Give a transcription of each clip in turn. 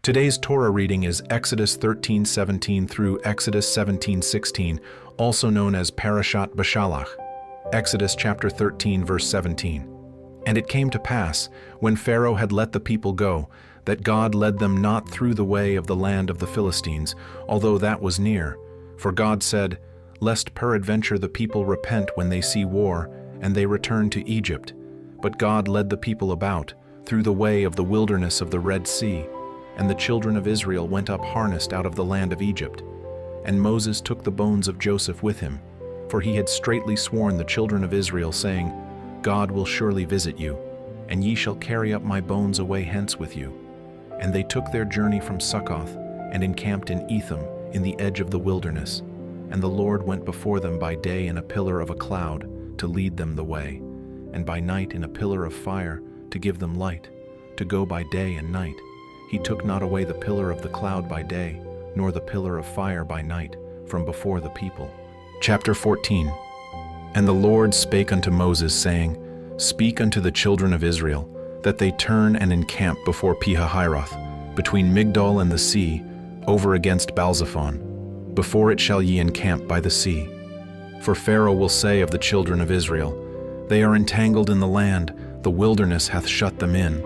Today's Torah reading is Exodus 13:17 through Exodus 17:16, also known as Parashat Beshalach. Exodus chapter 13, verse 17. And it came to pass, when Pharaoh had let the people go, that God led them not through the way of the land of the Philistines, although that was near. For God said, Lest peradventure the people repent when they see war, and they return to Egypt. But God led the people about, through the way of the wilderness of the Red Sea, and the children of Israel went up harnessed out of the land of Egypt. And Moses took the bones of Joseph with him, for he had straitly sworn the children of Israel, saying, God will surely visit you, and ye shall carry up my bones away hence with you. And they took their journey from Succoth, and encamped in Etham, in the edge of the wilderness. And the Lord went before them by day in a pillar of a cloud, to lead them the way, and by night in a pillar of fire, to give them light, to go by day and night. He took not away the pillar of the cloud by day, nor the pillar of fire by night, from before the people. Chapter 14. And the Lord spake unto Moses, saying, Speak unto the children of Israel, that they turn and encamp before Pihahiroth, between Migdol and the sea, over against Baalzephon. Before it shall ye encamp by the sea. For Pharaoh will say of the children of Israel, They are entangled in the land, the wilderness hath shut them in.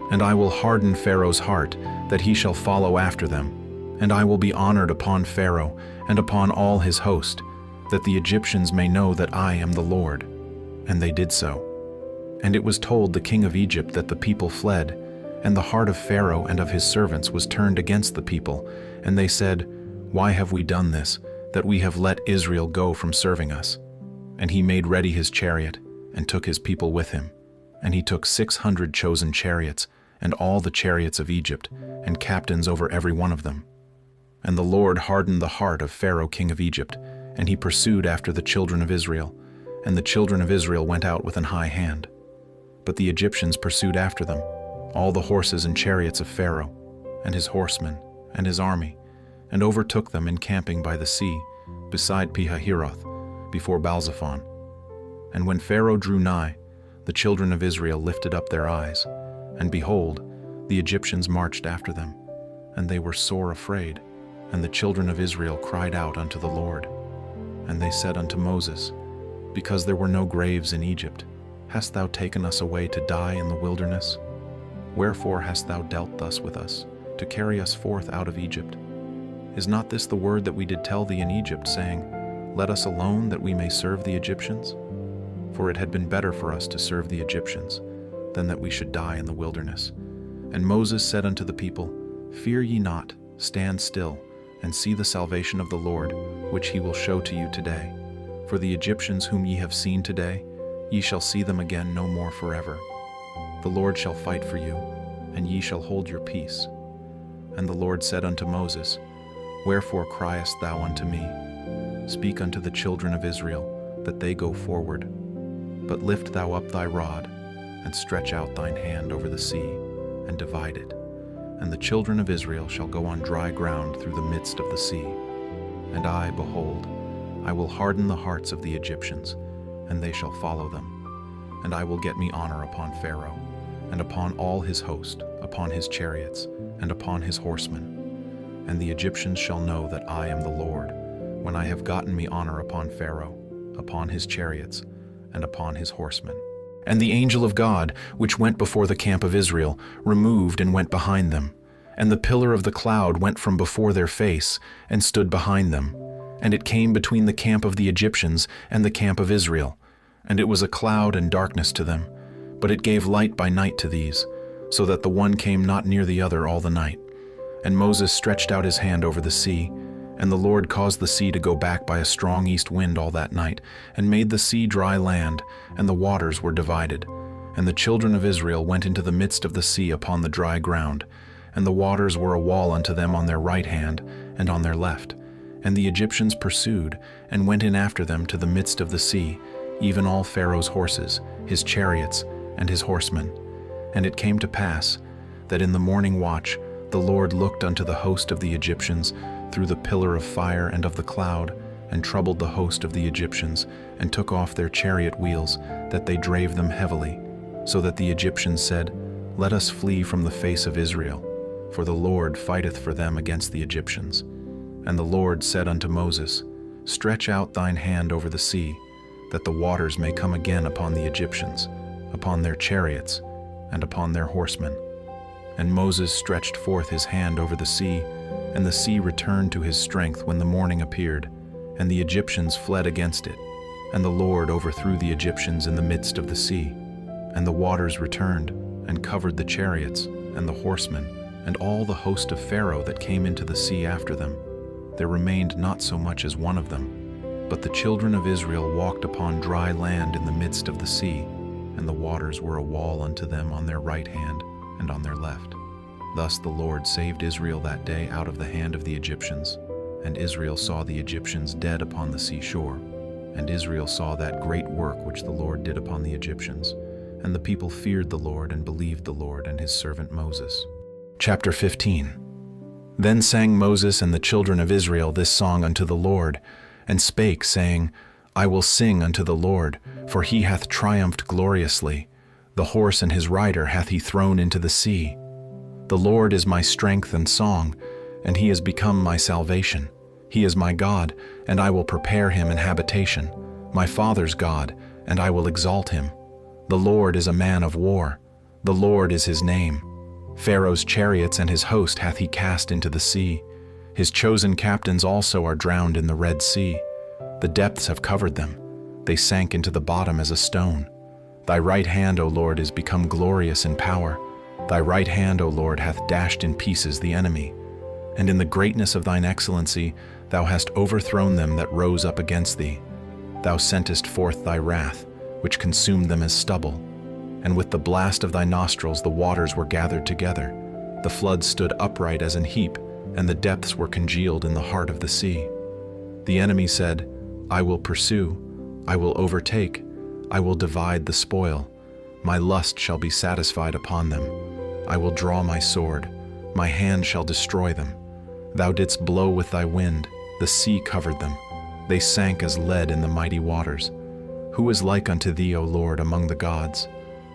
And I will harden Pharaoh's heart, that he shall follow after them. And I will be honored upon Pharaoh, and upon all his host, that the Egyptians may know that I am the Lord. And they did so. And it was told the king of Egypt that the people fled, and the heart of Pharaoh and of his servants was turned against the people. And they said, Why have we done this, that we have let Israel go from serving us? And he made ready his chariot, and took his people with him. And he took 600 chosen chariots, and all the chariots of Egypt, and captains over every one of them. And the Lord hardened the heart of Pharaoh king of Egypt, and he pursued after the children of Israel. And the children of Israel went out with an high hand. But the Egyptians pursued after them, all the horses and chariots of Pharaoh, and his horsemen, and his army, and overtook them encamping by the sea, beside Pihahiroth, before Baalzephon. And when Pharaoh drew nigh, the children of Israel lifted up their eyes, and behold, the Egyptians marched after them, and they were sore afraid. And the children of Israel cried out unto the Lord. And they said unto Moses, Because there were no graves in Egypt, hast thou taken us away to die in the wilderness? Wherefore hast thou dealt thus with us, to carry us forth out of Egypt? Is not this the word that we did tell thee in Egypt, saying, Let us alone, that we may serve the Egyptians? For it had been better for us to serve the Egyptians, than that we should die in the wilderness. And Moses said unto the people, Fear ye not, stand still, and see the salvation of the Lord, which he will show to you today. For the Egyptians whom ye have seen today, ye shall see them again no more forever. The Lord shall fight for you, and ye shall hold your peace. And the Lord said unto Moses, Wherefore criest thou unto me? Speak unto the children of Israel, that they go forward. But lift thou up thy rod, and stretch out thine hand over the sea, and divide it. And the children of Israel shall go on dry ground through the midst of the sea. And I, behold, I will harden the hearts of the Egyptians, and they shall follow them. And I will get me honor upon Pharaoh, and upon all his host, upon his chariots, and upon his horsemen. And the Egyptians shall know that I am the Lord, when I have gotten me honor upon Pharaoh, upon his chariots, and upon his horsemen. And the angel of God, which went before the camp of Israel, removed and went behind them. And the pillar of the cloud went from before their face, and stood behind them. And it came between the camp of the Egyptians and the camp of Israel. And it was a cloud and darkness to them, but it gave light by night to these, so that the one came not near the other all the night. And Moses stretched out his hand over the sea, and the Lord caused the sea to go back by a strong east wind all that night, and made the sea dry land, and the waters were divided. And the children of Israel went into the midst of the sea upon the dry ground, and the waters were a wall unto them on their right hand and on their left. And the Egyptians pursued, and went in after them to the midst of the sea, even all Pharaoh's horses, his chariots, and his horsemen. And it came to pass, that in the morning watch the Lord looked unto the host of the Egyptians through the pillar of fire and of the cloud, and troubled the host of the Egyptians, and took off their chariot wheels, that they drave them heavily, so that the Egyptians said, Let us flee from the face of Israel. for the Lord fighteth for them against the Egyptians. And the Lord said unto Moses, Stretch out thine hand over the sea, that the waters may come again upon the Egyptians, upon their chariots, and upon their horsemen. And Moses stretched forth his hand over the sea, and the sea returned to his strength when the morning appeared, and the Egyptians fled against it. And the Lord overthrew the Egyptians in the midst of the sea. And the waters returned, and covered the chariots, and the horsemen, and all the host of Pharaoh that came into the sea after them. There remained not so much as one of them. But the children of Israel walked upon dry land in the midst of the sea, and the waters were a wall unto them on their right hand and on their left. Thus the Lord saved Israel that day out of the hand of the Egyptians. And Israel saw the Egyptians dead upon the seashore. And Israel saw that great work which the Lord did upon the Egyptians. And the people feared the Lord and believed the Lord and his servant Moses. Chapter 15. Then sang Moses and the children of Israel this song unto the Lord, and spake, saying, I will sing unto the Lord, for he hath triumphed gloriously. The horse and his rider hath he thrown into the sea. The Lord is my strength and song, and he is become my salvation. He is my God, and I will prepare him an habitation, my father's God, and I will exalt him. The Lord is a man of war. The Lord is his name. Pharaoh's chariots and his host hath he cast into the sea. His chosen captains also are drowned in the Red Sea. The depths have covered them. They sank into the bottom as a stone. Thy right hand, O Lord, is become glorious in power. Thy right hand, O Lord, hath dashed in pieces the enemy. And in the greatness of thine excellency thou hast overthrown them that rose up against thee. Thou sentest forth thy wrath, which consumed them as stubble. And with the blast of thy nostrils the waters were gathered together. The floods stood upright as an heap, and the depths were congealed in the heart of the sea. The enemy said, I will pursue, I will overtake, I will divide the spoil. My lust shall be satisfied upon them. I will draw my sword, my hand shall destroy them. Thou didst blow with thy wind, the sea covered them. They sank as lead in the mighty waters. Who is like unto thee, O Lord, among the gods?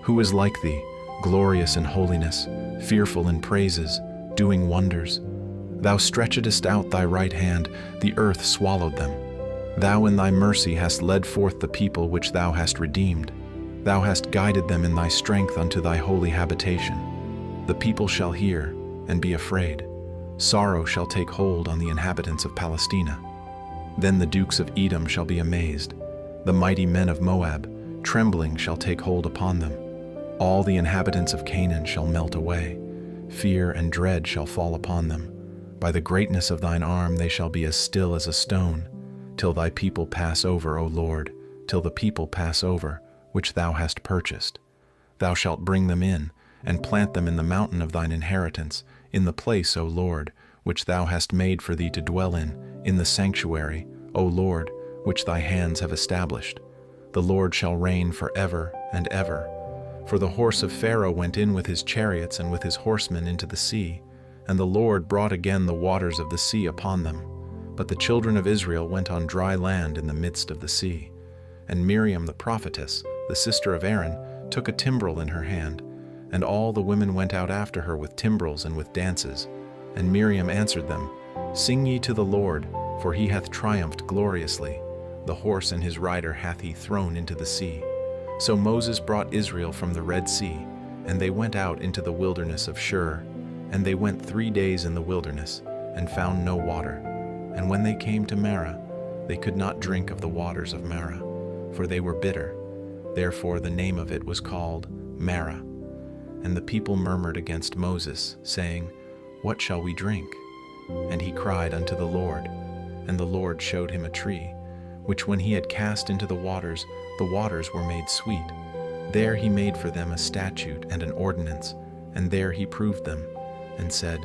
Who is like thee, glorious in holiness, fearful in praises, doing wonders? Thou stretchedst out thy right hand, the earth swallowed them. Thou in thy mercy hast led forth the people which thou hast redeemed. Thou hast guided them in thy strength unto thy holy habitation. The people shall hear and be afraid. Sorrow shall take hold on the inhabitants of Palestina. Then the dukes of Edom shall be amazed. The mighty men of Moab, trembling shall take hold upon them. All the inhabitants of Canaan shall melt away. Fear and dread shall fall upon them. By the greatness of thine arm they shall be as still as a stone, till thy people pass over, O Lord, till the people pass over, which thou hast purchased. Thou shalt bring them in, and plant them in the mountain of thine inheritance, in the place, O Lord, which thou hast made for thee to dwell in the sanctuary, O Lord, which thy hands have established. The Lord shall reign forever and ever. For the horse of Pharaoh went in with his chariots and with his horsemen into the sea, and the Lord brought again the waters of the sea upon them. But the children of Israel went on dry land in the midst of the sea. And Miriam the prophetess, the sister of Aaron, took a timbrel in her hand, and all the women went out after her with timbrels and with dances. And Miriam answered them, Sing ye to the Lord, for he hath triumphed gloriously. The horse and his rider hath he thrown into the sea. So Moses brought Israel from the Red Sea, and they went out into the wilderness of Shur. And they went 3 days in the wilderness, and found no water. And when they came to Marah, they could not drink of the waters of Marah, for they were bitter. Therefore the name of it was called Marah. And the people murmured against Moses, saying, What shall we drink? And he cried unto the Lord. And the Lord showed him a tree, which when he had cast into the waters were made sweet. There he made for them a statute and an ordinance, and there he proved them, and said,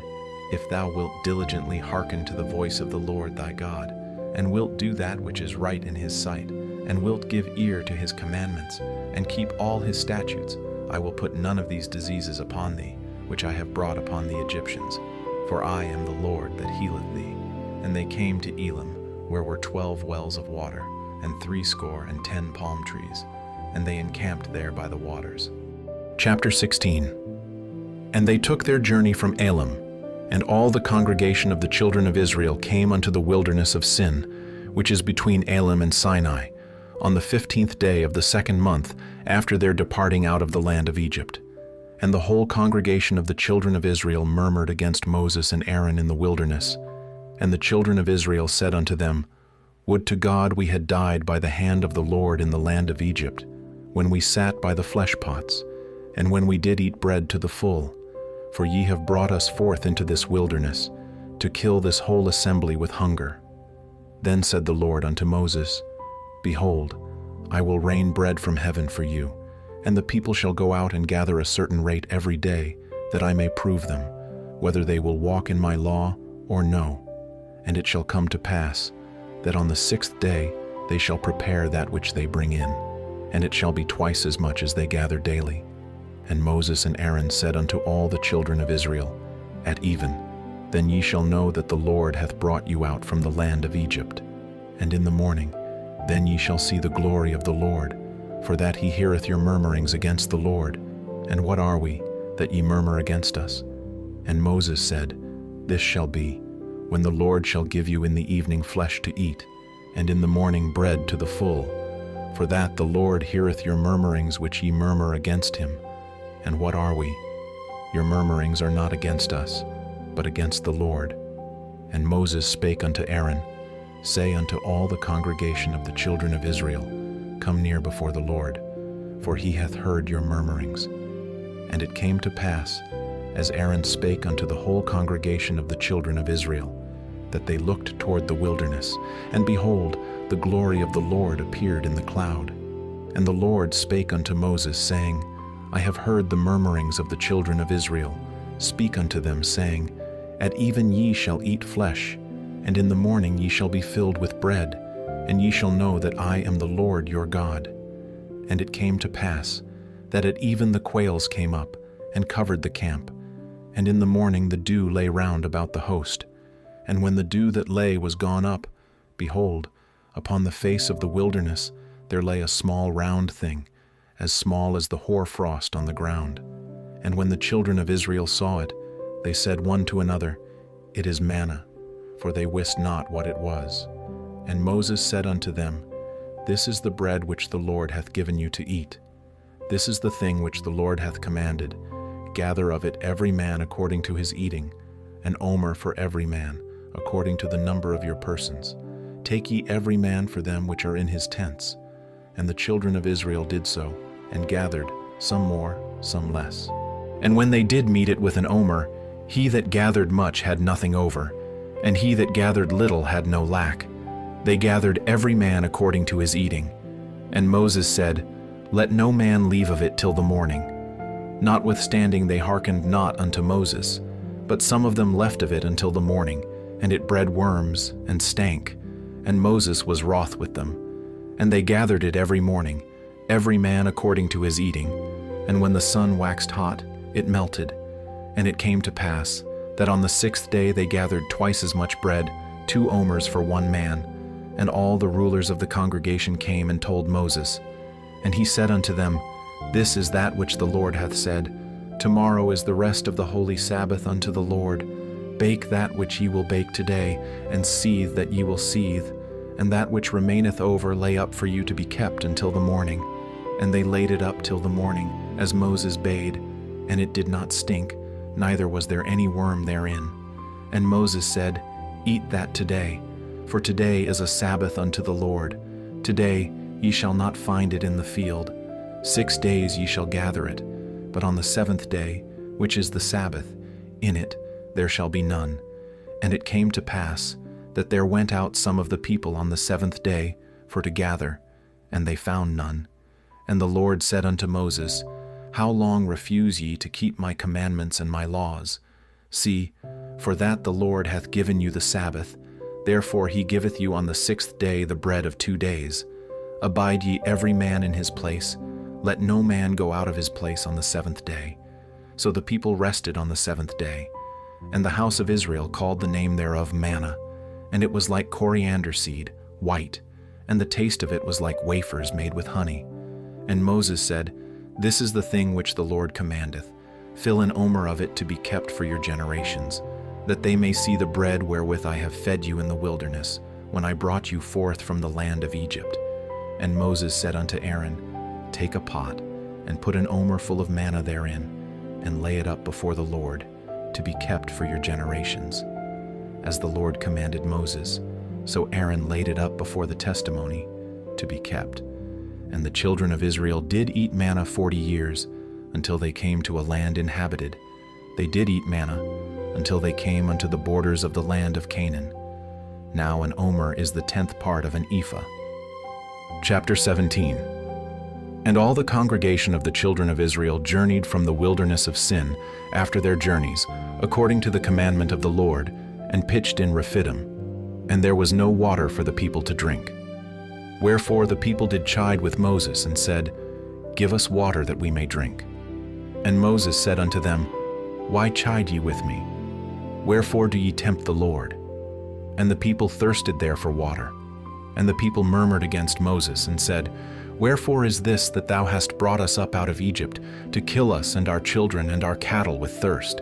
If thou wilt diligently hearken to the voice of the Lord thy God, and wilt do that which is right in his sight, and wilt give ear to his commandments, and keep all his statutes, I will put none of these diseases upon thee, which I have brought upon the Egyptians. For I am the Lord that healeth thee. And they came to Elim, where were 12 wells of water, and 70 palm trees, and they encamped there by the waters. Chapter 16. And they took their journey from Elim, And all the congregation of the children of Israel came unto the wilderness of Sin, which is between Elim and Sinai, on the 15th day of the 2nd month after their departing out of the land of Egypt. And the whole congregation of the children of Israel murmured against Moses and Aaron in the wilderness. And the children of Israel said unto them, Would to God we had died by the hand of the Lord in the land of Egypt, when we sat by the flesh pots, and when we did eat bread to the full. For ye have brought us forth into this wilderness, to kill this whole assembly with hunger. Then said the Lord unto Moses, Behold, I will rain bread from heaven for you, and the people shall go out and gather a certain rate every day, that I may prove them, whether they will walk in my law or no. And it shall come to pass, that on the 6th day they shall prepare that which they bring in, and it shall be twice as much as they gather daily. And Moses and Aaron said unto all the children of Israel, At even, then ye shall know that the Lord hath brought you out from the land of Egypt. And in the morning, then ye shall see the glory of the Lord, for that he heareth your murmurings against the Lord. And what are we, that ye murmur against us? And Moses said, This shall be, when the Lord shall give you in the evening flesh to eat, and in the morning bread to the full. For that the Lord heareth your murmurings which ye murmur against him. And what are we? Your murmurings are not against us, but against the Lord. And Moses spake unto Aaron, Say unto all the congregation of the children of Israel, Come near before the Lord, for he hath heard your murmurings. And it came to pass, as Aaron spake unto the whole congregation of the children of Israel, that they looked toward the wilderness, and behold, the glory of the Lord appeared in the cloud. And the Lord spake unto Moses, saying, I have heard the murmurings of the children of Israel. Speak unto them, saying, At even ye shall eat flesh, and in the morning ye shall be filled with bread, and ye shall know that I am the Lord your God. And it came to pass, that at even the quails came up, and covered the camp. And in the morning the dew lay round about the host. And when the dew that lay was gone up, behold, upon the face of the wilderness there lay a small round thing, as small as the hoar-frost on the ground. And when the children of Israel saw it, they said one to another, It is manna, for they wist not what it was. And Moses said unto them, This is the bread which the Lord hath given you to eat. This is the thing which the Lord hath commanded. Gather of it every man according to his eating, an omer for every man, according to the number of your persons. Take ye every man for them which are in his tents. And the children of Israel did so, and gathered, some more, some less. And when they did meet it with an omer, he that gathered much had nothing over, and he that gathered little had no lack. They gathered every man according to his eating. And Moses said, Let no man leave of it till the morning. Notwithstanding they hearkened not unto Moses, but some of them left of it until the morning, and it bred worms, and stank. And Moses was wroth with them. And they gathered it every morning, every man according to his eating. And when the sun waxed hot, it melted. And it came to pass, that on the 6th day they gathered twice as much bread, 2 omers for one man. And all the rulers of the congregation came and told Moses. And he said unto them, This is that which the Lord hath said, Tomorrow is the rest of the holy Sabbath unto the Lord. Bake that which ye will bake today, and seethe that ye will seethe, and that which remaineth over lay up for you to be kept until the morning. And they laid it up till the morning, as Moses bade, and it did not stink, neither was there any worm therein. And Moses said, Eat that today, for today is a Sabbath unto the Lord. Today ye shall not find it in the field. 6 days ye shall gather it, but on the 7th day, which is the Sabbath, in it there shall be none. And it came to pass, that there went out some of the people on the 7th day for to gather, and they found none. And the Lord said unto Moses, How long refuse ye to keep my commandments and my laws? See, for that the Lord hath given you the Sabbath, therefore he giveth you on the 6th day the bread of 2 days. Abide ye every man in his place, let no man go out of his place on the 7th day. So the people rested on the 7th day. And the house of Israel called the name thereof manna, and it was like coriander seed, white, and the taste of it was like wafers made with honey. And Moses said, This is the thing which the Lord commandeth. Fill an omer of it to be kept for your generations. that they may see the bread wherewith I have fed you in the wilderness, when I brought you forth from the land of Egypt. And Moses said unto Aaron, Take a pot, and put an omer full of manna therein, and lay it up before the Lord, to be kept for your generations. As the Lord commanded Moses, so Aaron laid it up before the testimony, to be kept. And the children of Israel did eat manna 40 years, until they came to a land inhabited. They did eat manna, until they came unto the borders of the land of Canaan. Now an omer is the 10th part of an ephah. Chapter 17. And all the congregation of the children of Israel journeyed from the wilderness of Sin after their journeys, according to the commandment of the Lord, and pitched in Rephidim. And there was no water for the people to drink. Wherefore the people did chide with Moses, and said, Give us water that we may drink. And Moses said unto them, Why chide ye with me? Wherefore do ye tempt the Lord? And the people thirsted there for water. And the people murmured against Moses, and said, Wherefore is this that thou hast brought us up out of Egypt, to kill us and our children and our cattle with thirst?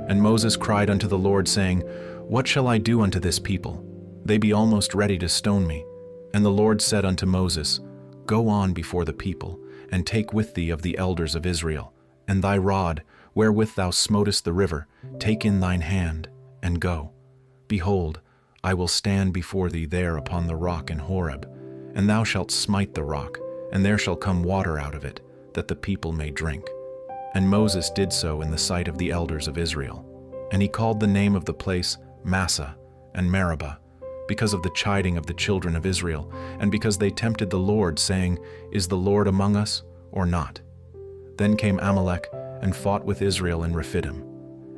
And Moses cried unto the Lord, saying, What shall I do unto this people? They be almost ready to stone me. And the Lord said unto Moses, Go on before the people, and take with thee of the elders of Israel, and thy rod, wherewith thou smotest the river, take in thine hand, and go. Behold, I will stand before thee there upon the rock in Horeb, and thou shalt smite the rock, and there shall come water out of it, that the people may drink. And Moses did so in the sight of the elders of Israel. And he called the name of the place Massah and Meribah, because of the chiding of the children of Israel, and because they tempted the Lord, saying, Is the Lord among us, or not? Then came Amalek, and fought with Israel in Rephidim.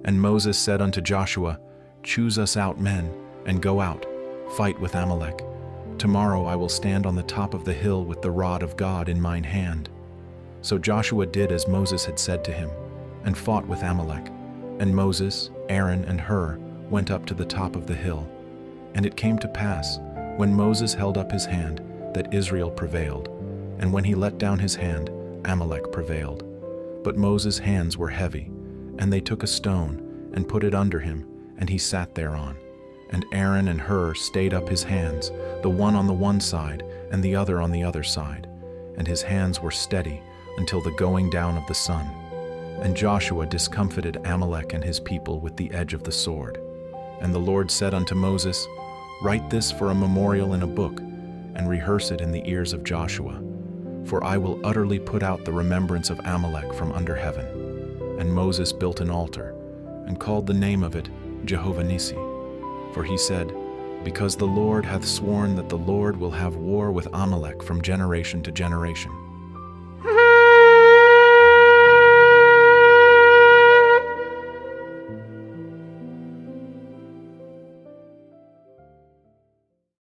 And Moses said unto Joshua, Choose us out men, and go out, fight with Amalek. Tomorrow I will stand on the top of the hill with the rod of God in mine hand. So Joshua did as Moses had said to him, and fought with Amalek. And Moses, Aaron, and Hur went up to the top of the hill. And it came to pass, when Moses held up his hand, that Israel prevailed, and when he let down his hand, Amalek prevailed. But Moses' hands were heavy, and they took a stone, and put it under him, and he sat thereon. And Aaron and Hur stayed up his hands, the one on the one side, and the other on the other side. And his hands were steady until the going down of the sun. And Joshua discomfited Amalek and his people with the edge of the sword. And the Lord said unto Moses, Write this for a memorial in a book, and rehearse it in the ears of Joshua. For I will utterly put out the remembrance of Amalek from under heaven. And Moses built an altar, and called the name of it Jehovah Nissi. For he said, Because the Lord hath sworn that the Lord will have war with Amalek from generation to generation.